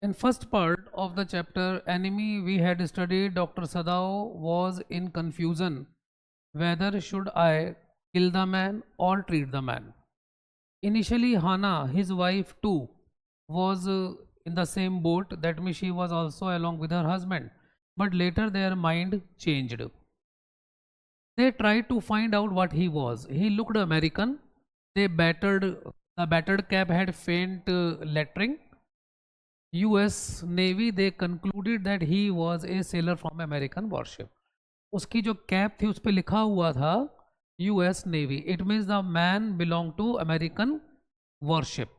In first part of the chapter Enemy, we had studied Dr. Sadao was in confusion whether should I kill the man or treat the man. Initially, Hana, his wife too, was in the same boat. That means she was also along with her husband. But later their mind changed. They tried to find out what he was. He looked American. The battered cap had faint lettering. US Navy, they concluded that he was a sailor from American warship. उसकी जो cap थी उस पर लिखा हुआ था US Navy. It means the man belonged to American warship.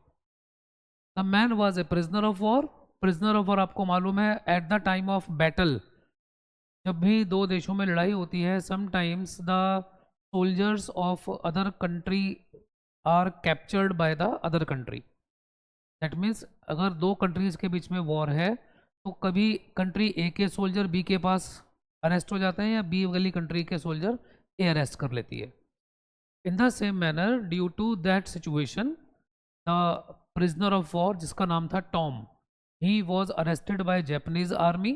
The man was a prisoner of war. Prisoner of war आपको मालूम है at the time of battle, जब भी दो देशों में लड़ाई होती है, sometimes the soldiers of other country are captured by the other country. That means अगर दो कंट्रीज के बीच में वॉर है तो कभी कंट्री ए के सोल्जर बी के पास अरेस्ट हो जाते हैं या बी वाली कंट्री के सोल्जर ए अरेस्ट कर लेती है. In the same manner due to that situation the prisoner of war जिसका नाम था Tom, he was arrested by Japanese army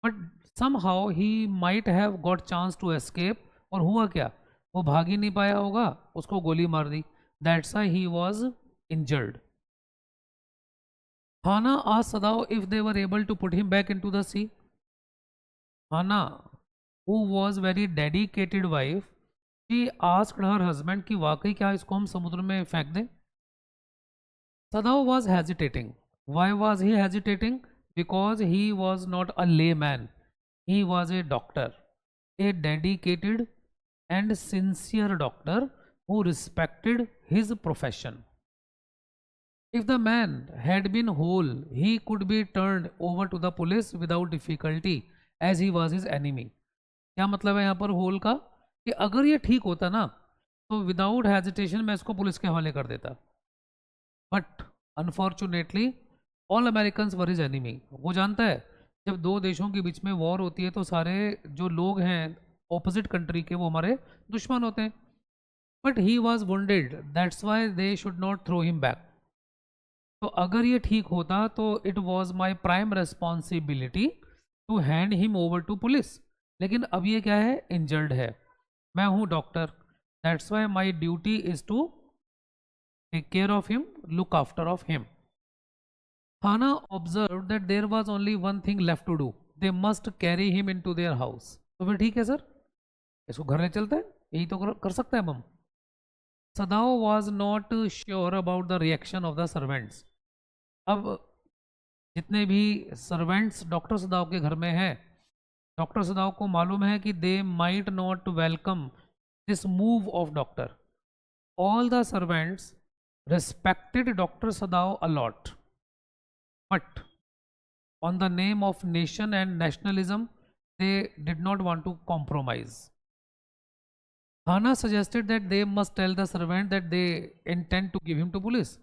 but somehow he might have got chance to escape. और हुआ क्या, वो भाग ही नहीं पाया होगा, उसको गोली मार दी. That's why he was injured. Hana asked Sadao if they were able to put him back into the sea. Hana, who was very dedicated wife, she asked her husband कि वाकई क्या इसको हम समुद्र में फेंक दें. Sadao was hesitating. Why was he hesitating? Because he was not a layman. He was a doctor, a dedicated and sincere doctor who respected his profession. If the man had been whole, he could be turned over to the police without difficulty as he was his enemy. क्या मतलब है यहाँ पर whole का, कि अगर ये ठीक होता ना तो विदाउट हेजिटेशन मैं इसको पुलिस के हवाले कर देता. But unfortunately all American were his enemy. वो जानता है जब दो देशों के बीच में वॉर होती है तो सारे जो लोग हैं ऑपोजिट कंट्री के वो हमारे दुश्मन होते हैं. But he was wounded, that's why they should not throw him back. तो अगर ये ठीक होता तो it was my prime responsibility to hand him over to police. लेकिन अब ये क्या है, इंजर्ड है, मैं हूँ doctor. That's why my duty is to take care of him, look after of him. Hana observe that there was only one thing left to do, they must carry him into their house. तो फिर ठीक है sir, इसको घर ले चलते हैं, यही तो कर सकते हैं हम. Sadao was not sure about the reaction of the servants. अब जितने भी सर्वेंट्स डॉक्टर सदाव के घर में हैं, डॉक्टर सदाव को मालूम है कि they might not welcome this move of doctor. All the servants respected Dr. Sadao a lot, but on the name of nation and nationalism, they did not want to compromise. Hana suggested that they must tell the servant that they intend to give him to police.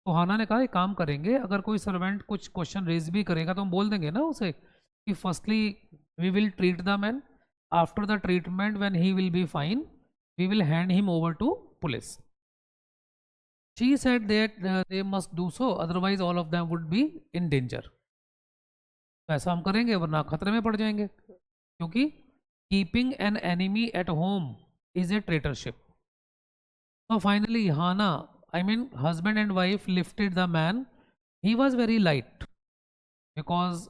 तो हाना ने कहा एक काम करेंगे, अगर कोई servant कुछ question raise भी करेगा तो हम बोल देंगे ना उसे कि firstly we will treat the man, after the treatment when he will be fine we will hand him over to police. She said that they must do so, otherwise all of them would be in danger. तो ऐसा हम करेंगे वरना खतरे में पड़ जाएंगे, क्योंकि keeping an enemy at home is a traitorship. तो finally Hana, I mean husband and wife, lifted the man. He was very light because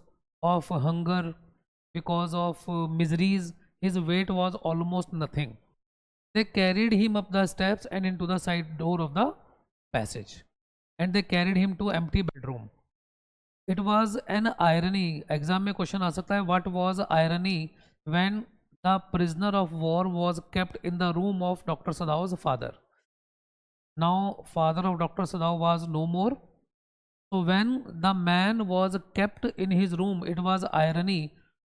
of hunger, because of miseries. His weight was almost nothing. They carried him up the steps and into the side door of the passage, and they carried him to empty bedroom. It was an irony. Exam में question आ सकता है. What was irony when the prisoner of war was kept in the room of Dr. Sadao's father? Now father of Dr. Sadao was no more. So when the man was kept in his room, it was irony.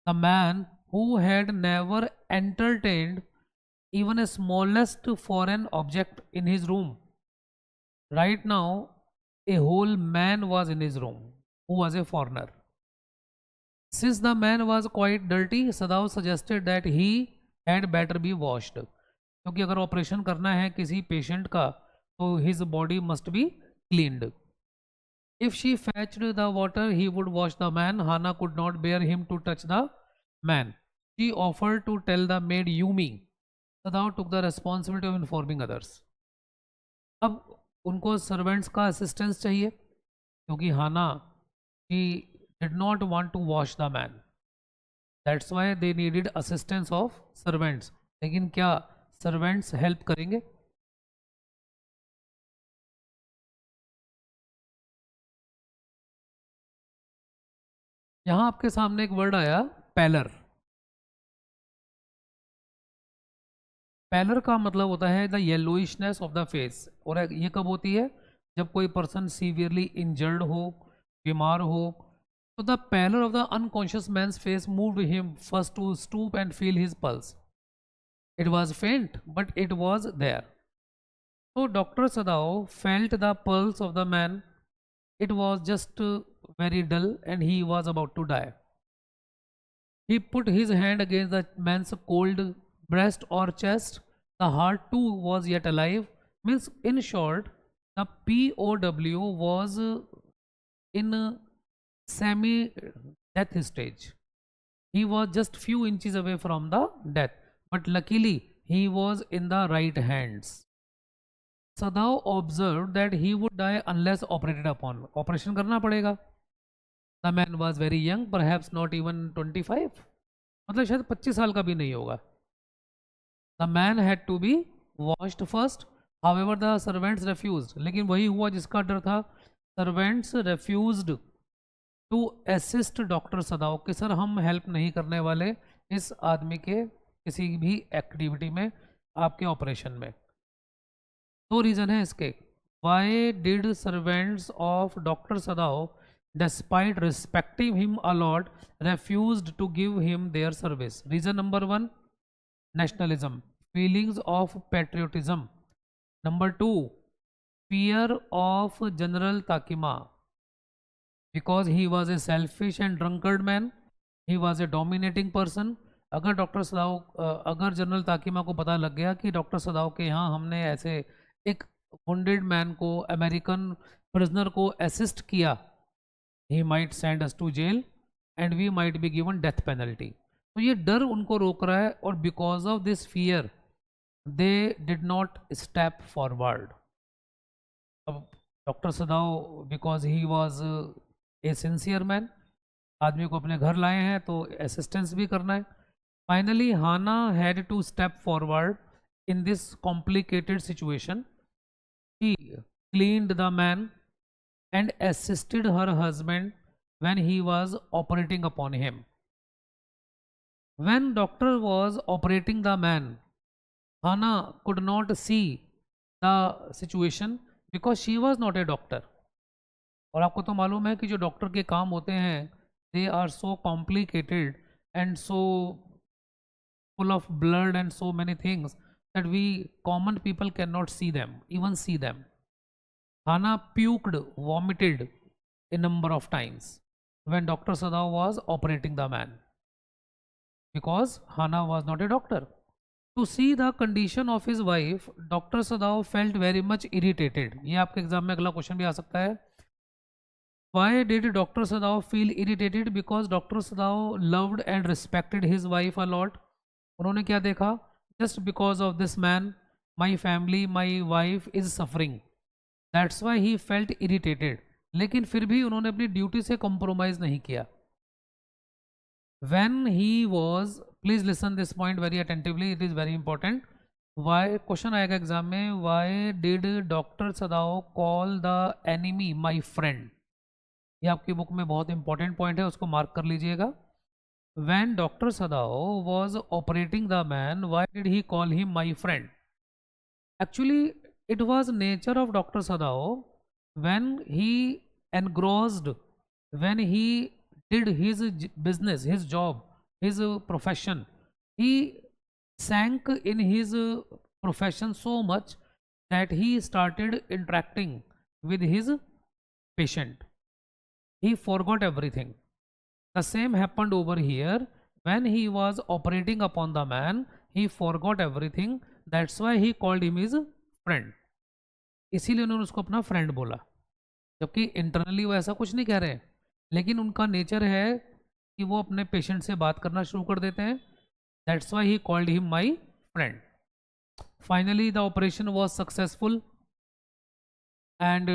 The man who had never entertained even a smallest foreign object in his room, right now a whole man was in his room who was a foreigner. Since the man was quite dirty, Sadao suggested that he had better be washed. क्योंकि अगर operation करना है किसी patient का तो his body must be cleaned. If she fetched the water, he would wash the man. Hannah could not bear him to touch the man. She offered to tell the maid Yumi. Sadao took the responsibility of informing others. अब उनको servants का assistance चाहिए क्योंकि हाना she did not want to wash the man. That's why they needed assistance of servants. लेकिन क्या servants help करेंगे? यहाँ आपके सामने एक वर्ड आया पैलर. पैलर का मतलब होता है the yellowishness of the face. और ये कब होती है? जब कोई पर्सन सीवियरली इंजर्ड हो, बीमार हो. तो the pallor of the unconscious man's face moved him first to stoop and feel his pulse. It was faint but it was there. तो doctor Sadao felt the pulse of the man. It was just very dull and he was about to die. He put his hand against the man's cold breast or chest. The heart too was yet alive. Means, in short, the POW was in semi-death stage. He was just few inches away from the death, but luckily he was in the right hands. Sadao observe that he would die unless operated upon. Operation करना पड़ेगा. The man was very young, perhaps not even 25. मतलब शायद 25 साल का भी नहीं होगा. The man had to be washed first. However the servants refused. लेकिन वही हुआ जिसका डर था. Servants refused to assist doctor Sadao कि सर हम हेल्प नहीं करने वाले इस आदमी के किसी भी एक्टिविटी में, आपके ऑपरेशन में. दो रीज़न है इसके. Why did servants of doctor Sadao despite respecting him a lot refused to give him their service? Reason number 1, nationalism, feelings of patriotism. Number 2, fear of general Takima, because he was a selfish and drunkard man. He was a dominating person. अगर doctor Sadao अगर general ताकिमा को पता लग गया कि doctor सदाओ के यहाँ हमने ऐसे एक वुंडेड मैन को, अमेरिकन प्रिजनर को असिस्ट किया, he might send us to jail and we might be given death penalty. तो ये डर उनको रोक रहा है और because of this fear they did not step forward. अब doctor Sadao because he was a sincere man, आदमी को अपने घर लाए हैं तो असिस्टेंस भी करना है. Finally Hana had to step forward in this complicated situation. She cleaned the man and assisted her husband when he was operating upon him. When doctor was operating the man, Hannah could not see the situation because she was not a doctor. और आपको तो मालूम है कि जो doctor के काम होते हैं they are so complicated and so full of blood and so many things that we common people cannot see them, even see them. Hannah puked, vomited a number of times when Dr. Sadao was operating the man, because Hannah was not a doctor. To see the condition of his wife, Dr. Sadao felt very much irritated. ये आपके exam में अगला question भी आ सकता है. Why did Dr. Sadao feel irritated? Because Dr. Sadao loved and respected his wife a lot. उन्होंने क्या देखा? Just because of this man, my family, my wife is suffering. That's why he felt irritated. लेकिन फिर भी उन्होंने अपनी duty से compromise नहीं किया. When he was, please listen this point very attentively, it is very important. Why, question आएगा exam में, why did Dr. Sadao call the enemy my friend? ये आपकी बुक में बहुत इंपॉर्टेंट पॉइंट है, उसको मार्क कर लीजिएगा. When Dr. Sadao was operating the man, why did he call him my friend? Actually, it was nature of Dr. Sadao when he engrossed, when he did his business, his job, his profession. He sank in his profession so much that he started interacting with his patient. He forgot everything. The same happened over here. When he was operating upon the man, he forgot everything. That's why he called him his friend. इसीलिए उन्होंने उसको अपना friend बोला. जबकि internally वो ऐसा कुछ नहीं कह रहे हैं, लेकिन उनका नेचर है कि वो अपने पेशेंट से बात करना शुरू कर देते हैं. That's why he called him my friend. Finally the operation was successful and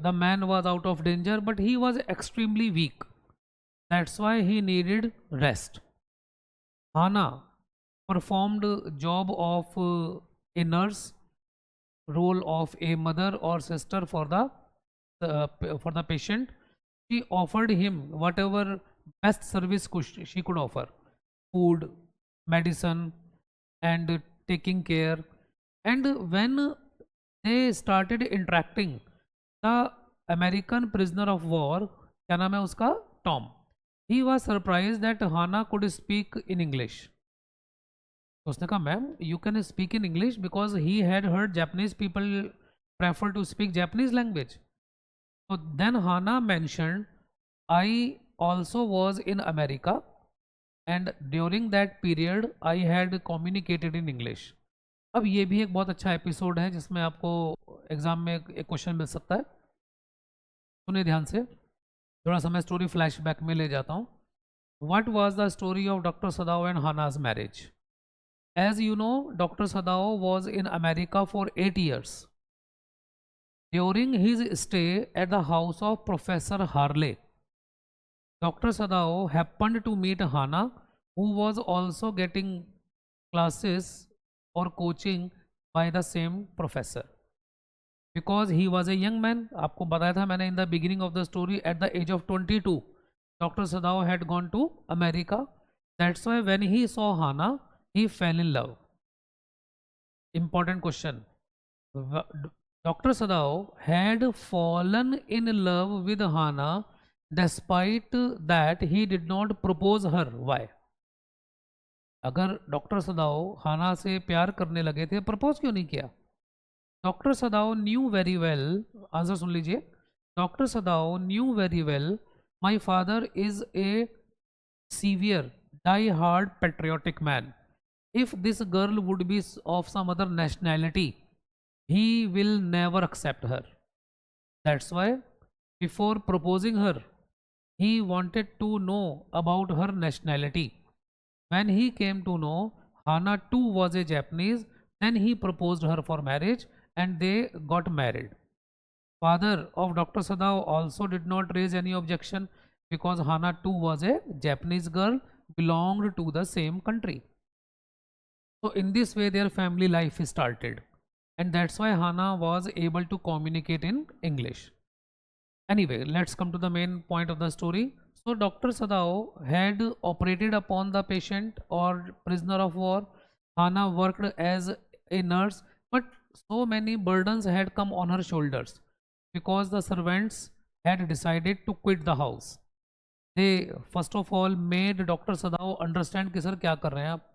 the man was out of danger, but he was extremely weak. That's why he needed rest. Hannah performed job of a nurse, role of a mother or sister for the patient. She offered him whatever best service she could offer: food, medicine, and taking care. And when they started interacting, the American prisoner of war, क्या नाम है उसका, Tom, he was surprised that Hannah could speak in English. तो उसने कहा, ma'am you can speak in English, because he had heard Japanese people prefer to speak Japanese language. So then Hannah mentioned, I also was in America and during that period I had communicated in English. अब ये भी एक बहुत अच्छा episode है जिसमें आपको exam में एक क्वेश्चन मिल सकता है. सुनिए ध्यान से, थोड़ा सा मैं स्टोरी फ्लैशबैक में ले जाता हूँ. What was the story of doctor Sadao and Hana's marriage? As you know, doctor Sadao was in America for 8 years. During his stay at the house of Professor Harley, Dr. Sadao happened to meet Hannah, who was also getting classes or coaching by the same professor. Because he was a young man, आपको बताया था मैंने in the beginning of the story, at the age of 22, Dr. Sadao had gone to America. That's why when he saw Hannah, he fell in love. Important question. Dr. Sadao had fallen in love with Hannah. Despite that, he did not propose her. Why? अगर doctor Sadao Hana से प्यार करने लगे थे, propose क्यों नहीं किया? Doctor Sadao knew very well, answer सुन लीजिए. Doctor Sadao knew very well, my father is a severe die hard patriotic man. If this girl would be of some other nationality, he will never accept her. That's why before proposing her, he wanted to know about her nationality. When he came to know Hannah too was a Japanese, then he proposed her for marriage and they got married. Father of Dr. Sadao also did not raise any objection because Hannah too was a Japanese girl, belonged to the same country. So in this way their family life started, and that's why Hannah was able to communicate in English. Anyway, let's come to the main point of the story. So Dr. Sadao had operated upon the patient or prisoner of war. Hannah worked as a nurse, but so many burdens had come on her shoulders because the servants had decided to quit the house. They first of all made Dr. Sadao understand कि sir क्या कर रहे हैं आप.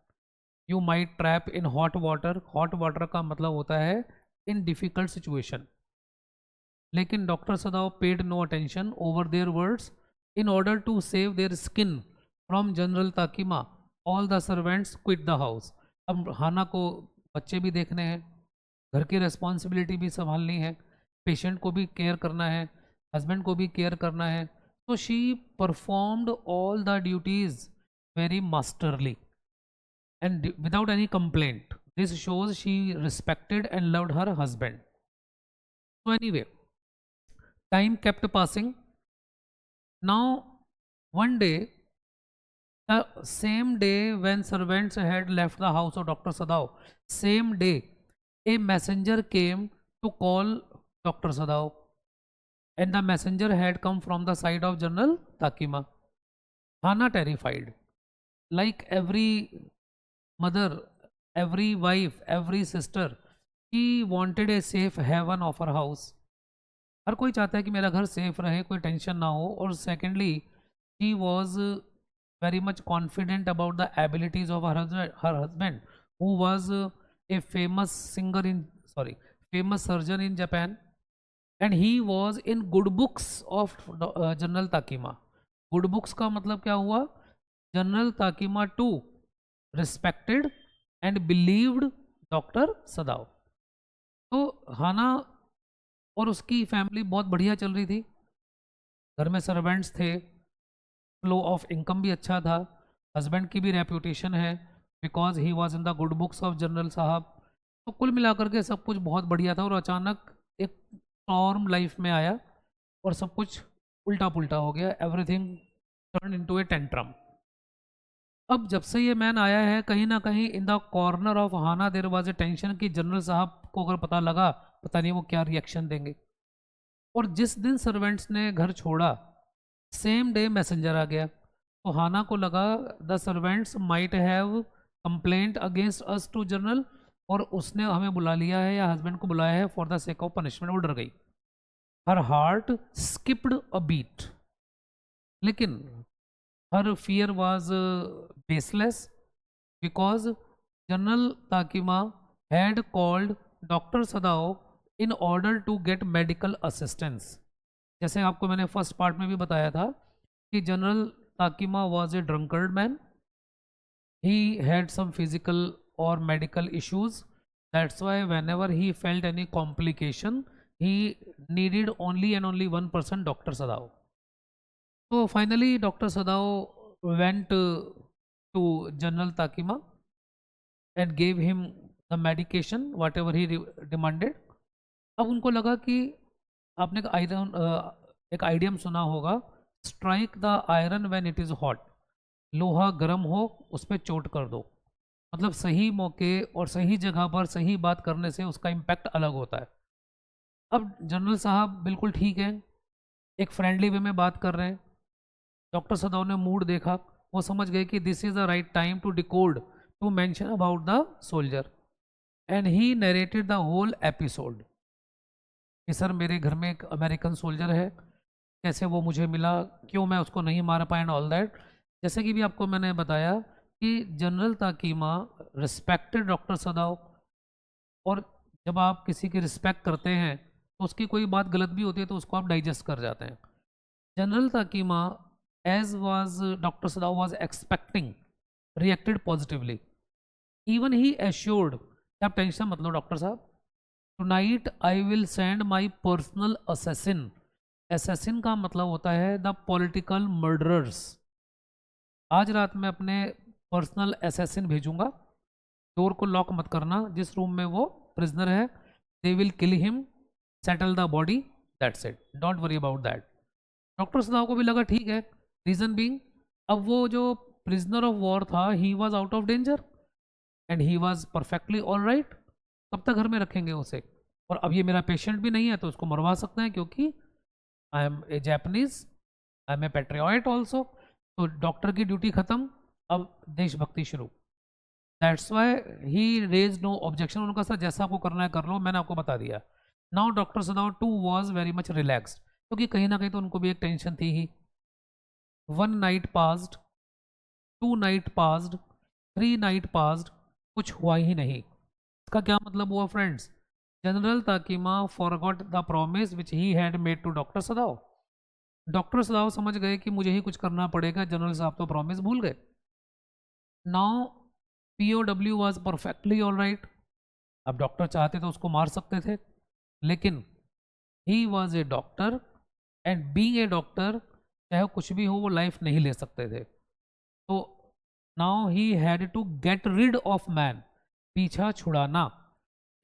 You might trap in hot water. Hot water का मतलब होता है in difficult situation. लेकिन doctor Sadao paid no attention over their words. In order to save their skin from general Takima, all the servants quit the house. अब Hana को बच्चे भी देखने हैं, घर की रिस्पॉन्सिबिलिटी भी संभालनी है, पेशेंट को भी केयर करना है, हस्बैंड को भी केयर करना है. तो she performed all the duties very masterly and without any complaint. This shows she respected and loved her husband. So anyway, time kept passing. Now one day, the same day when servants had left the house of Dr. Sadao, same day a messenger came to call Dr. Sadao, and the messenger had come from the side of General Takima. Hannah terrified, like every mother, every wife, every sister, she wanted a safe haven of her house. हर कोई चाहता है कि मेरा घर safe रहे, कोई tension ना हो. और secondly, she was very much confident about the abilities of her husband, who was a famous famous surgeon in Japan, and he was in good books of General Takima. Good books का मतलब क्या हुआ? General Takima too respected and believed Dr. Sadao. तो हाना और उसकी family बहुत बढ़िया चल रही थी, घर में सर्वेंट्स थे, फ्लो ऑफ इनकम भी अच्छा था, हस्बैंड की भी रेपुटेशन है because he was in the good books of general साहब। तो कुल मिलाकर के सब कुछ बहुत बढ़िया था और अचानक एक स्टॉर्म लाइफ में आया और सब कुछ उल्टा पुल्टा हो गया, एवरीथिंग टर्न इनटू ए टेंट्रम। अब जब से ये मैन आया है कहीं ना कहीं in the corner of Hana there was a tension कि जनरल साहब को अगर पता लगा, पता नहीं वो क्या रिएक्शन देंगे। और जिस दिन सर्वेंट्स ने घर छोड़ा सेम डे मैसेंजर आ गया, तो हाना को लगा the servants might have complaint against us to general, और उसने हमें बुला लिया है या हस्बैंड को बुलाया है for the sake of punishment. वो डर गई, her heart skipped a beat, लेकिन her fear was baseless because general Takima had called doctor Sadao in order to get medical assistance. जैसे आपको मैंने फर्स्ट पार्ट में भी बताया था कि general Takima was a drunkard man, he had some physical or medical issues, that's why whenever he felt any complication he needed only and only one person, Dr. Sadao. So finally Dr. Sadao went to General Takima and gave him the medication whatever he demanded. अब उनको लगा कि आपने एक idiom सुना होगा, strike the iron when it is hot, लोहा गर्म हो उस पर चोट कर दो। मतलब सही मौके और सही जगह पर सही बात करने से उसका इम्पैक्ट अलग होता है। अब जनरल साहब बिल्कुल ठीक है, एक फ्रेंडली वे में बात कर रहे हैं, डॉक्टर सदाव ने मूड देखा, वो समझ गए कि this is the right time to decode to mention about the soldier, and he narrated the whole episode कि सर मेरे घर में एक अमेरिकन सोल्जर है, कैसे वो मुझे मिला, क्यों मैं उसको नहीं मार पाया एंड ऑल दैट। जैसे कि भी आपको मैंने बताया कि जनरल ताकीमा रिस्पेक्टेड डॉक्टर सदाव, और जब आप किसी की रिस्पेक्ट करते हैं तो उसकी कोई बात गलत भी होती है तो उसको आप डाइजेस्ट कर जाते हैं। General Takima as was doctor Sadao was expecting reacted positively, even he assured कि आप टेंशन मत लो डॉक्टर साहब, tonight I will send my personal assassin. Assassin का मतलब होता है द पॉलिटिकल मर्डरर्स। आज रात में अपने पर्सनल असैसिन भेजूंगा, डोर को लॉक मत करना, जिस रूम में वो प्रिजनर है they will kill him, settle the body, that's it, don't worry about that. Doctor सदाव को भी लगा ठीक है, रीजन बीइंग अब वो जो प्रिजनर ऑफ वॉर था he was out of danger and he was perfectly all right, कब तक घर में रखेंगे उसे, और अब ये मेरा पेशेंट भी नहीं है तो उसको मरवा सकते हैं क्योंकि I am a Japanese, I am a patriot also. तो डॉक्टर की ड्यूटी खत्म, अब देशभक्ति शुरू। That's why he raise no objection. उनका सर जैसा आपको करना है कर लो, मैंने आपको बता दिया। Now doctor Sadao too was very much relaxed, क्योंकि कहीं ना कहीं तो उनको भी एक टेंशन थी ही। 1 night passed, 2 night passed, 3 night passed, कुछ हुआ ही नहीं। इसका क्या मतलब हुआ friends? General Takima forgot the promise which he had made to doctor Sadao. Doctor Sadao समझ गए कि मुझे ही कुछ करना पड़ेगा, जनरल साहब तो प्रॉमिस भूल गए। Now POW was perfectly all right. अब डॉक्टर चाहते तो उसको मार सकते थे, लेकिन ही was A doctor and being a doctor चाहे कुछ भी हो वो लाइफ नहीं ले सकते थे। तो now he had to get rid of man, पीछा छुड़ाना।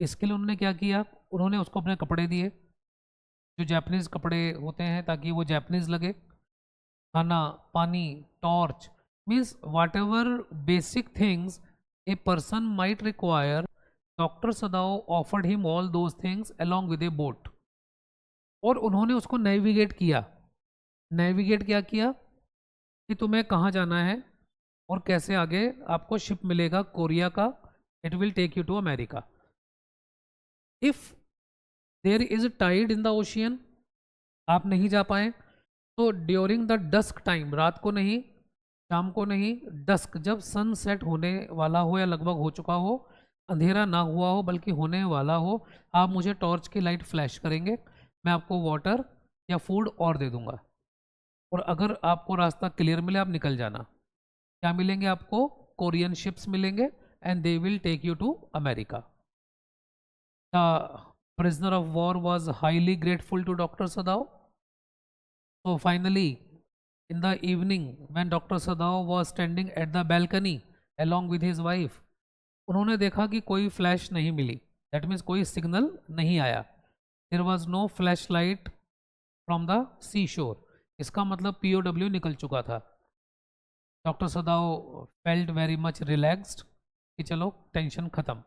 इसके लिए उन्होंने क्या किया, उन्होंने उसको अपने कपड़े दिए जो जापानीज कपड़े होते हैं ताकि वो जापानीज लगे, खाना पानी torch, means what ever basic things a person might require, doctor Sadao offered him all those things along with A boat. और उन्होंने उसको नेविगेट किया। नेविगेट क्या किया कि तुम्हें कहाँ जाना है और कैसे आगे आपको शिप मिलेगा कोरिया का, it will take you to America. If there is tide in the ocean, आप नहीं जा पाए तो ड्यूरिंग द डस्क टाइम, रात को नहीं, शाम को नहीं, डस्क, जब सन सेट होने वाला हो या लगभग हो चुका हो, अंधेरा ना हुआ हो बल्कि होने वाला हो, आप मुझे टॉर्च की लाइट फ्लैश करेंगे, मैं आपको वाटर या फूड और दे दूंगा, और अगर आपको रास्ता क्लियर मिले आप निकल जाना। क्या मिलेंगे आपको? कोरियन शिप्स मिलेंगे and they will take you to America. The prisoner of war was highly grateful to Dr. Sadao. So finally, in the evening, when Dr. Sadao was standing at the balcony along with his wife, उन्होंने देखा कि कोई flash नहीं मिली, that means कोई signal नहीं आया. There was no flash light from the sea shore. इसका मतलब POW निकल चुका था. Doctor Sadao felt very much relaxed कि चलो टेंशन खत्म.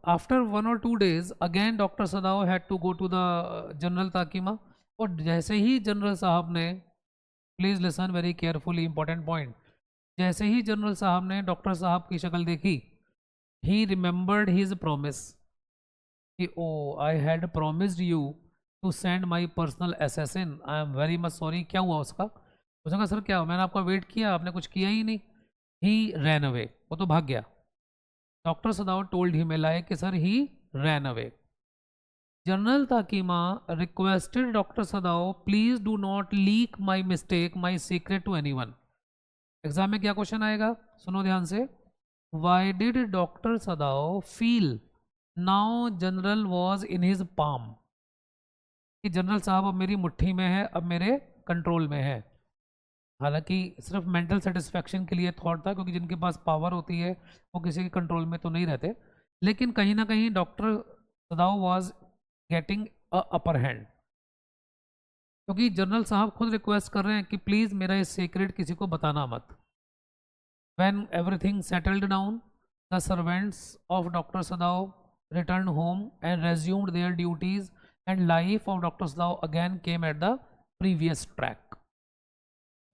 After 1 or 2 days again doctor Sadao had to go to the general Takima. और जैसे ही जनरल साहब ने, please listen very carefully, important point, जैसे ही जनरल साहब ने डॉक्टर साहब की शक्ल देखी, ही रिमेंबर्ड हिज प्रॉमिस कि oh I had promised you to send my personal assassin, I am very much sorry. क्या हुआ उसका? उसने कहा सर क्या हुआ, मैंने आपका वेट किया, आपने कुछ किया ही नहीं. ही रैन अवे, वो तो भाग गया. Doctor Sadao told him lie कि sir he ran away. General Takima requested doctor Sadao please do not leak my mistake, my secret to anyone. Exam में क्या क्वेश्चन आएगा, सुनो ध्यान से. Why did doctor Sadao feel now general was in his palm, कि general साहब अब मेरी मुट्ठी में है, अब मेरे कंट्रोल में है. हालांकि सिर्फ मेंटल सेटिस्फेक्शन के लिए थॉट था, क्योंकि जिनके पास पावर होती है वो किसी के कंट्रोल में तो नहीं रहते. लेकिन कहीं ना कहीं doctor Sadao was getting a upper hand, क्योंकि जनरल साहब खुद रिक्वेस्ट कर रहे हैं कि प्लीज़ मेरा इस सीक्रेट किसी को बताना मत. When everything settled down, the servants of Dr. Sadao returned home and resumed their duties, and life of Dr. Sadao again came at the previous track.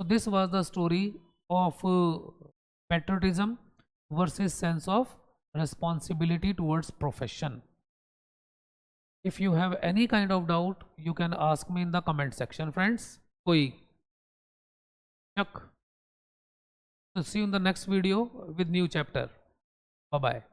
So this was the story of patriotism versus sense of responsibility towards profession. If you have any kind of doubt, you can ask me in the comment section, friends. कोई शक? So see you in the next video with new chapter. Bye bye.